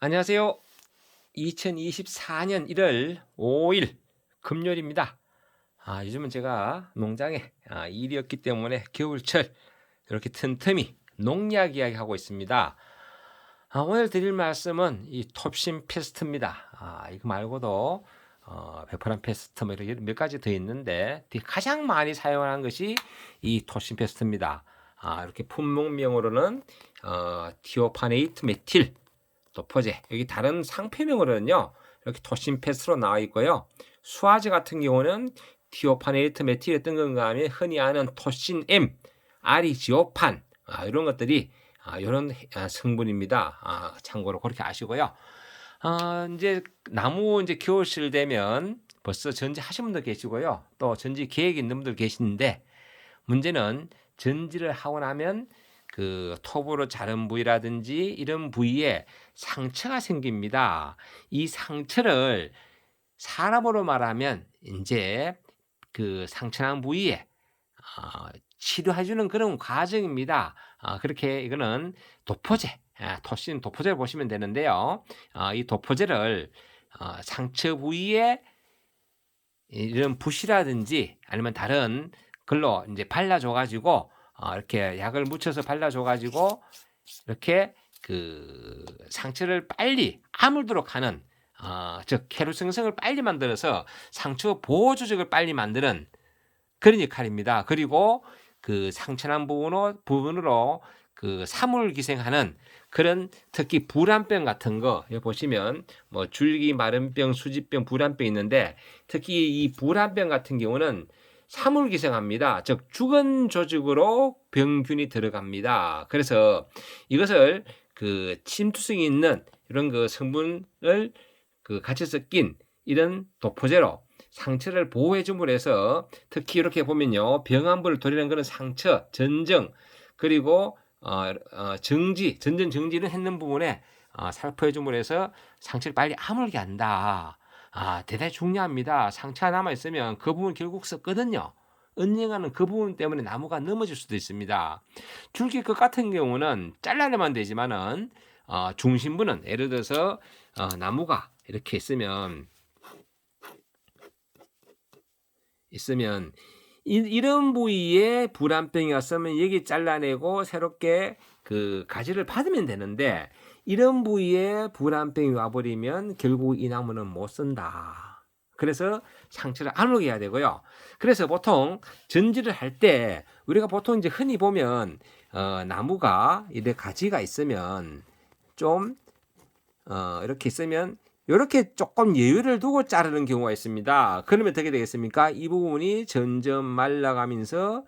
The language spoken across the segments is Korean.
안녕하세요. 2024년 1월 5일 금요일입니다. 요즘은 제가 농장에 일이 없기 때문에 겨울철 이렇게 틈틈이 농약 이야기 하고 있습니다. 오늘 드릴 말씀은 이 톱신 패스트입니다. 이거 말고도 베퍼란 패스트 뭐 이렇게 몇 가지 더 있는데 가장 많이 사용하는 것이 이 톱신 패스트입니다. 이렇게 품목명으로는 티오파네이트 메틸 도포제, 여기 다른 상표명으로는요 이렇게 토신패스로 나와 있고요. 수화제 같은 경우는 티오파네이트 메틸에 뜬 건가 하면 흔히 아는 토신 M, 아리지오판 이런 것들이 이런 성분입니다. 참고로 그렇게 아시고요. 이제 나무 이제 겨울철 되면 벌써 전지하신 분들 계시고요. 또 전지 계획 있는 분들 계시는데 문제는 전지를 하고 나면 그 톱으로 자른 부위라든지 이런 부위에 상처가 생깁니다. 이 상처를 사람으로 말하면 이제 그 상처난 부위에 치료해주는 그런 과정입니다. 그렇게 이거는 도포제, 토신 도포제를 보시면 되는데요. 이 도포제를 상처 부위에 이런 붓이라든지 아니면 다른 걸로 이제 발라줘가지고 이렇게 약을 묻혀서 발라줘가지고 이렇게 그 상처를 빨리 아물도록 하는 즉 쾌루 생성을 빨리 만들어서 상처 보호 조직을 빨리 만드는 그런 역할입니다. 그리고 그 상처난 부분으로 그 사물 기생하는 그런 특히 불안병 같은 거 여기 보시면 뭐 줄기 마른병, 수지병, 불안병 있는데 특히 이 불안병 같은 경우는 사물 기생합니다. 즉 죽은 조직으로 병균이 들어갑니다. 그래서 이것을 그 침투성이 있는 이런 그 성분을 그 같이 섞인 이런 도포제로 상처를 보호해 줌으로 해서 특히 이렇게 보면요 병안부를 도리는 그런 상처, 전정 그리고 정지, 전전 정지를 했는 부분에 살포해 줌으로 해서 상처를 빨리 아물게 한다. 대단히 중요합니다. 상처가 남아 있으면 그 부분 결국 썩거든요. 언젠가는 그 부분 때문에 나무가 넘어질 수도 있습니다. 줄기끝 같은 경우는 잘라내면 되지만은 중심부는 예를 들어서 나무가 이렇게 있으면 이런 부위에 불안병이 왔으면 여기 잘라내고 새롭게 그 가지를 받으면 되는데 이런 부위에 불안병이 와버리면 결국 이 나무는 못 쓴다. 그래서 상처를 아물게 해야 되고요. 그래서 보통 전지를 할 때 우리가 보통 이제 흔히 보면 나무가 이렇게 가지가 있으면 좀 이렇게 있으면 이렇게 조금 여유를 두고 자르는 경우가 있습니다. 그러면 어떻게 되겠습니까? 이 부분이 점점 말라가면서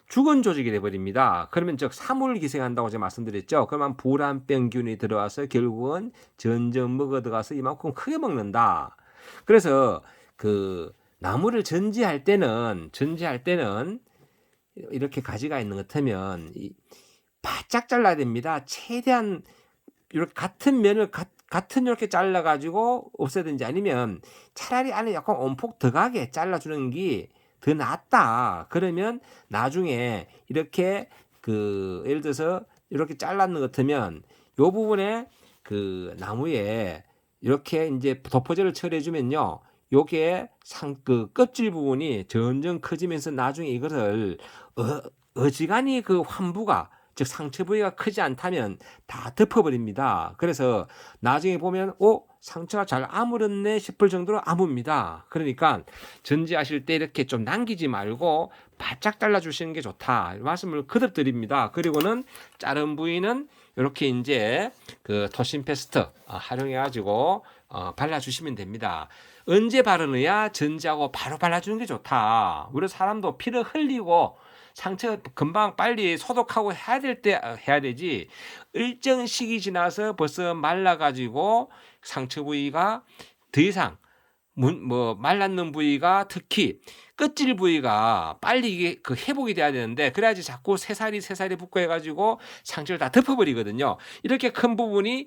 죽은 조직이 되어버립니다. 그러면 즉 사물 기생한다고 제가 말씀드렸죠. 그러면 불안병균이 들어와서 결국은 점점 먹어 들어가서 이만큼 크게 먹는다. 그래서 그 나무를 전지할 때는 이렇게 가지가 있는 것 같으면 바짝 잘라야 됩니다. 최대한 이렇게 같은 면을 같은 이렇게 잘라가지고 없애든지 아니면 차라리 안에 약간 온폭 더 가게 잘라주는 게 더 낫다. 그러면 나중에 이렇게 그 예를 들어서 이렇게 잘랐는 것 같으면 요 부분에 그 나무에 이렇게 이제 도포제를 처리해주면요. 요게 그 껍질 부분이 점점 커지면서 나중에 이것을 어지간히 그 환부가 즉 상처 부위가 크지 않다면 다 덮어버립니다. 그래서 나중에 보면 상처가 잘 아물었네 싶을 정도로 아뭅니다. 그러니까 전지하실 때 이렇게 좀 남기지 말고 바짝 잘라주시는 게 좋다 말씀을 거듭 드립니다. 그리고는 자른 부위는 이렇게 이제 그 토신 패스트 활용해 가지고 발라주시면 됩니다. 언제 바르느냐? 전지하고 바로 발라주는 게 좋다. 우리 사람도 피를 흘리고 상처 금방 빨리 소독하고 해야 될 때 해야 되지. 일정 시기 지나서 벌써 말라가지고 상처 부위가 더 이상 뭐 말랐는 부위가 특히 끝질 부위가 빨리 이게 그 회복이 돼야 되는데 그래야지 자꾸 새살이 붙고 해가지고 상처를 다 덮어버리거든요. 이렇게 큰 부분이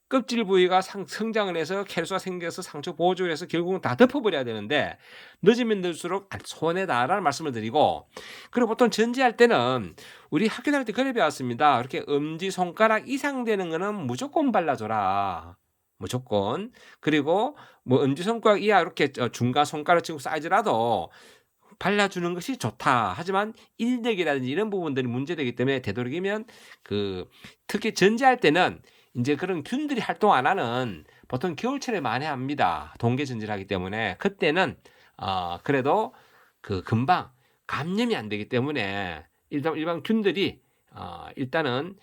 껍질 부위가 성장을 해서 캐르수가 생겨서 상처 보호조를 해서 결국은 다 덮어버려야 되는데 늦으면 늦을수록 손해다라는 말씀을 드리고, 그리고 보통 전지할 때는 우리 학교 다닐 때 그래 배웠습니다. 이렇게 엄지손가락 이상 되는 거는 무조건 발라줘라. 무조건. 그리고 뭐 엄지손가락 이하 이렇게 중간 손가락 친구 사이즈라도 발라주는 것이 좋다. 하지만 인력이라든지 이런 부분들이 문제되기 때문에 되도록이면 특히 전지할 때는 이제 그런 균들이 활동 안 하는 보통 겨울철에 많이 합니다. 동계 전지를 하기 때문에 그때는 그래도 금방 감염이 안 되기 때문에 일반 균들이 일단은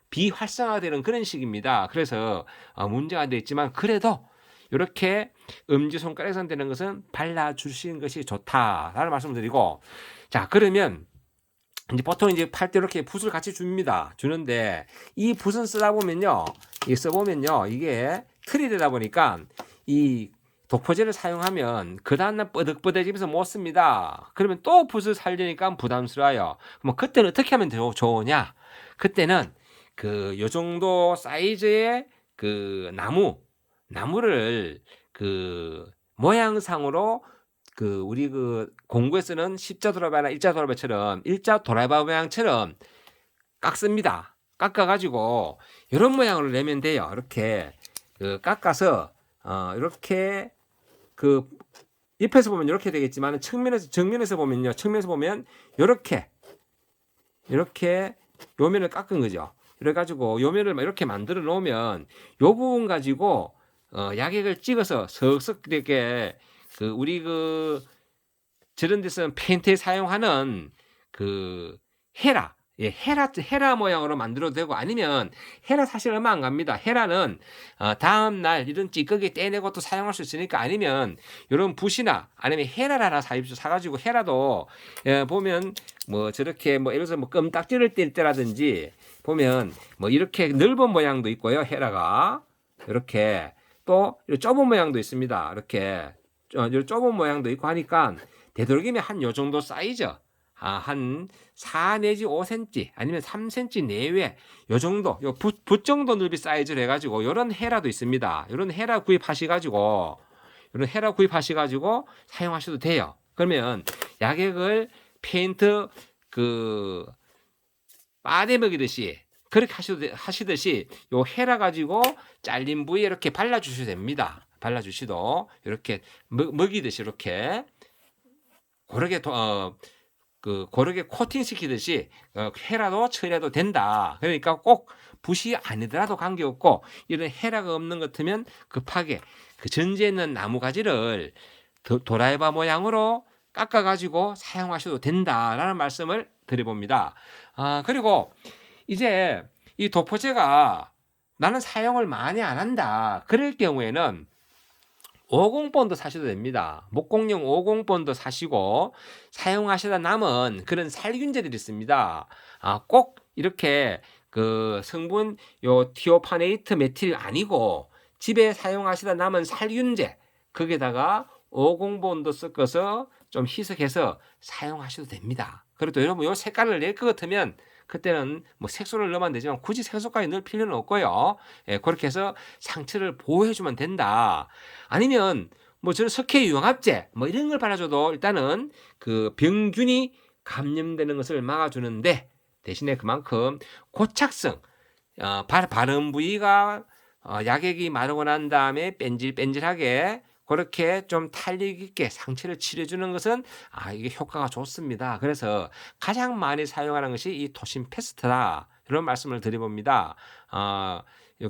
비활성화되는 그런 시기입니다. 그래서 문제가 안 돼 있지만 그래도 이렇게 엄지손가락에서 되는 것은 발라주시는 것이 좋다라는 말씀을 드리고, 자, 그러면 이제 보통 이제 팔 때 이렇게 붓을 같이 줍니다. 주는데 이 붓은 쓰다 보면요, 이게 틀이 되다 보니까 이 독포제를 사용하면 그 다음날 뻐득뻐득해서 못 씁니다. 그러면 또 붓을 살려니까 부담스러워요. 그럼 그때는 어떻게 하면 좋으냐? 그때는 요 정도 사이즈의 나무를 모양상으로 우리 공구에 쓰는 십자 도라이바나 일자 도라이바처럼 일자 도라이바 모양처럼 깎습니다. 깎아가지고 이런 모양으로 내면 돼요. 이렇게 깎아서 이렇게 옆에서 보면 이렇게 되겠지만 정면에서 보면요, 이렇게 요면을 깎은 거죠. 그래가지고 요면을 이렇게 만들어 놓으면 요 부분 가지고 약액을 찍어서 석석 이렇게 우리 저런 데서 페인트에 사용하는 헤라 모양으로 만들어도 되고, 아니면 헤라 사실 얼마 안 갑니다. 헤라는 다음날 이런 찌꺼기 떼내고 또 사용할 수 있으니까, 아니면 이런 붓이나 아니면 헤라를 하나 사가지고 헤라도 보면 뭐 저렇게 뭐 예를 들어서 뭐 껌딱지를 뗄 때라든지 보면 뭐 이렇게 넓은 모양도 있고요. 헤라가 이렇게 또 좁은 모양도 있습니다. 이렇게 좁은 모양도 있고 하니까 되도록이면 한 요 정도 사이즈, 한 4 내지 5cm 아니면 3cm 내외 요 정도, 붓 정도 넓이 사이즈를 해가지고 요런 헤라도 있습니다. 요런 헤라 구입하셔가지고 사용하셔도 돼요. 그러면 약액을 페인트 빠대 먹이듯이 그렇게 하시듯이 요 헤라 가지고 잘린 부위에 이렇게 발라주셔도 됩니다. 발라주시도 이렇게 먹이듯이 이렇게 고르게 코팅 시키듯이 헤라도 처리해도 된다. 그러니까 꼭 붓이 아니더라도 관계없고 이런 헤라가 없는 것 같으면 급하게 전지에 있는 나무 가지를 도라이바 모양으로 깎아가지고 사용하셔도 된다라는 말씀을 드려봅니다. 그리고 이제 이 도포제가 나는 사용을 많이 안 한다, 그럴 경우에는 50본드 사셔도 됩니다. 목공용 50본드 사시고 사용하시다 남은 그런 살균제들이 있습니다. 꼭 이렇게 성분 티오파네이트 메틸 아니고 집에 사용하시다 남은 살균제, 거기에다가 50본드 섞어서 좀 희석해서 사용하셔도 됩니다. 그래도 여러분 요 색깔을 낼 것 같으면 그때는 뭐 색소를 넣으면 되지만 굳이 색소까지 넣을 필요는 없고요. 그렇게 해서 상처를 보호해주면 된다. 아니면 뭐 저는 석회 유황합제 뭐 이런 걸 발라줘도 일단은 병균이 감염되는 것을 막아주는데, 대신에 그만큼 고착성, 바른 부위가 약액이 마르고 난 다음에 뺀질뺀질하게 그렇게 좀 탄력 있게 상처를 치료해주는 것은 이게 효과가 좋습니다. 그래서 가장 많이 사용하는 것이 이 도심 패스트다, 이런 말씀을 드려봅니다.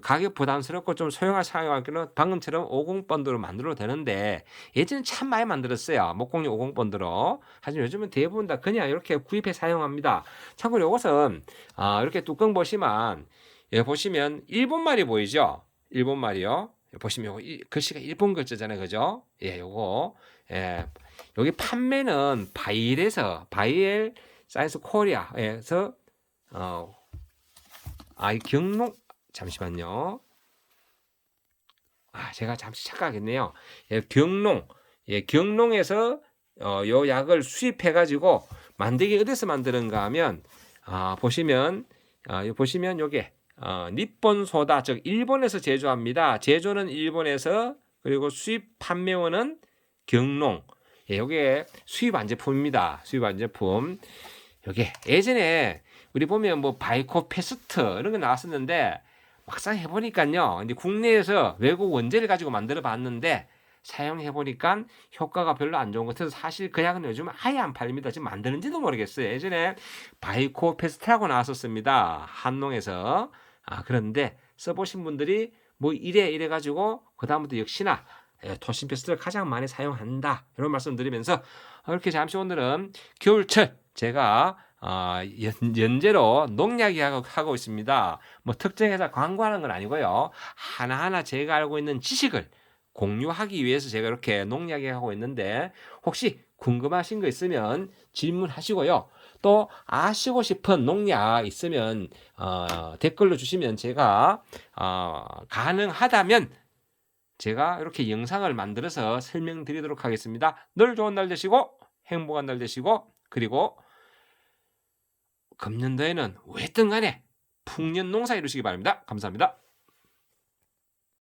가격 부담스럽고 좀 소형화 사용하기는 방금처럼 50본드로 만들어도 되는데 예전에 참 많이 만들었어요. 목공용 50본드로. 하지만 요즘은 대부분 다 그냥 이렇게 구입해 사용합니다. 참고로 이것은 이렇게 뚜껑 보시면 일본말이 보이죠? 일본말이요. 보시면 글씨가 일본 글자잖아요, 그죠? 요거 여기 판매는 바이엘 사이언스 코리아에서 경농, 잠시만요. 제가 잠시 착각했네요. 경농에서 요 약을 수입해 가지고 만들기 어디서 만드는가 하면 보시면 요게 니폰 소다, 즉 일본에서 제조합니다. 제조는 일본에서, 그리고 수입 판매원은 경농. 예, 요게 수입 완제품입니다. 수입 완제품. 요게 예전에 우리 보면 뭐 바이코 패스트 이런 거 나왔었는데 막상 해보니까요, 이제 국내에서 외국 원재를 가지고 만들어 봤는데 사용해 보니까 효과가 별로 안 좋은 것 같아서 사실 그 약은 요즘 아예 안 팔립니다. 지금 만드는지도 모르겠어요. 예전에 바이코 패스트라고 나왔었습니다. 한농에서. 그런데 써보신 분들이 뭐 이래 가지고 그 다음부터 역시나 토신 패스트를 가장 많이 사용한다, 이런 말씀 드리면서 이렇게 잠시 오늘은 겨울철 제가 연재로 농약 하고 있습니다. 뭐 특정해서 광고하는 건 아니고요. 하나하나 제가 알고 있는 지식을 공유하기 위해서 제가 이렇게 농약 하고 있는데, 혹시 궁금하신 거 있으면 질문하시고요. 또 아시고 싶은 농약 있으면 댓글로 주시면 제가 가능하다면 제가 이렇게 영상을 만들어서 설명드리도록 하겠습니다. 늘 좋은 날 되시고 행복한 날 되시고, 그리고 금년도에는 왜든 간에 풍년 농사 이루시기 바랍니다. 감사합니다.